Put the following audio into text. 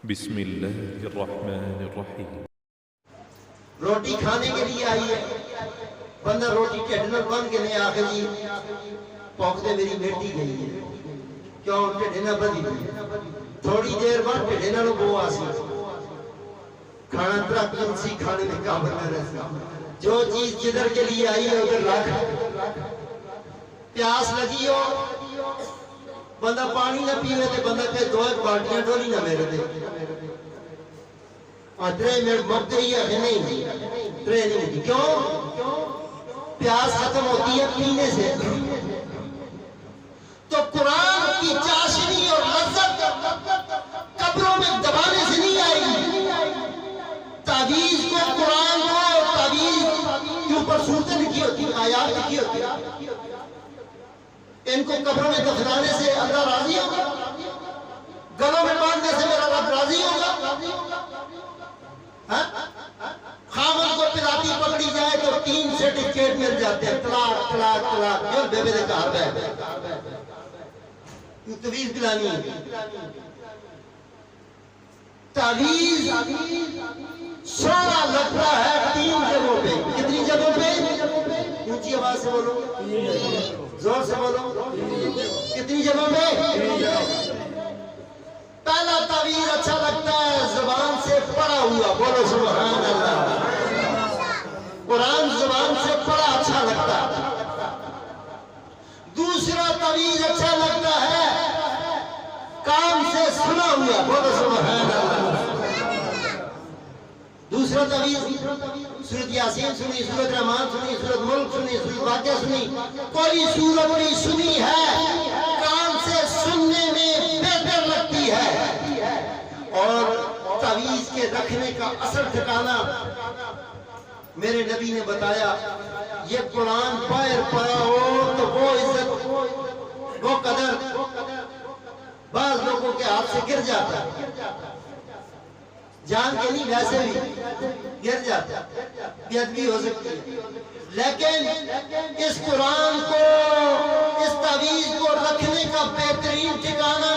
بسم اللہ الرحمن الرحیم۔ روٹی کھانے کے لیے آئی ہے، بندہ روٹی ٹھڈ بن کے نہیں آخر جی پوکھتے میری بیٹی گئی ہے، کیوں ٹھڈ نہ بنی تھوڑی دیر بعد ٹھڈ نہ بو آسی کھانا ترک کنسی کھانے میں کام نہ رہتا، جو چیز جدھر کے لیے آئی ہے ادھر رکھ، پیاس لگی ہو بندہ پانی نہ پیوے تے بندہ کہ دو ایک بالٹیاں ڈولی نہ میرے دے ٹرے میں مبتے ہی ہے نہیں، ٹرے نہیں ہوتی، کیوں؟ پیاس ختم ہوتی ہے پینے سے۔ تو قرآن کی چاشنی اور لذت قبروں میں دبانے سے نہیں آئی، تعویذ کو قرآن کو تعویذ کے اوپر صورتیں لکھی ہوتی ہیں، آیات لکھی ہوتی ہیں، ان کو قبروں میں دفنانے سے اللہ راضی ہوگا، گلوں میں باندھنے سے میرا رب راضی ہوگا؟ خامن کو پلاتی پکڑی جائے تو 3 سرٹیفکیٹ مل جاتے ہیں، طلاق طلاق طلاق، یہ بے بے دے کار بے تعویذ پلانی ہے۔ تعویذ سونا لگتا ہے 3 جگہوں پہ، کتنی جگہوں پہ؟ اونچی آواز سے بولو، زور سے بولو، کتنی جگہوں پہ؟ پہلا تعویذ اچھا لگتا ہے زبان سے پڑھا ہوا، بولو سبحان اللہ، قرآن زبان سے پڑھا اچھا لگتا ہے۔ دوسرا تعویذ اچھا لگتا ہے کان سے سنا ہوا، بولو سبحان اللہ۔ دوسرا تعویذ سورۃ یاسین سنی، سورۃ رحمان سنی، سورۃ ملک سنی، سورۃ واقعہ سنی، کوئی سورت نہیں سنی ہے، کان سے سننے میں بہتر لگتی ہے۔ اور تعویذ کے رکھنے کا اصل ٹھکانہ میرے نبی نے بتایا، یہ قرآن باہر پڑا ہو تو وہ عزت وہ قدر بعض لوگوں کے ہاتھ سے گر جاتا ہے، جان کے نہیں ویسے بھی گر جاتا ہے، بے ادبی ہو سکتی ہے، لیکن اس قرآن کو اس تعویذ کو رکھنے کا بہترین ٹھکانہ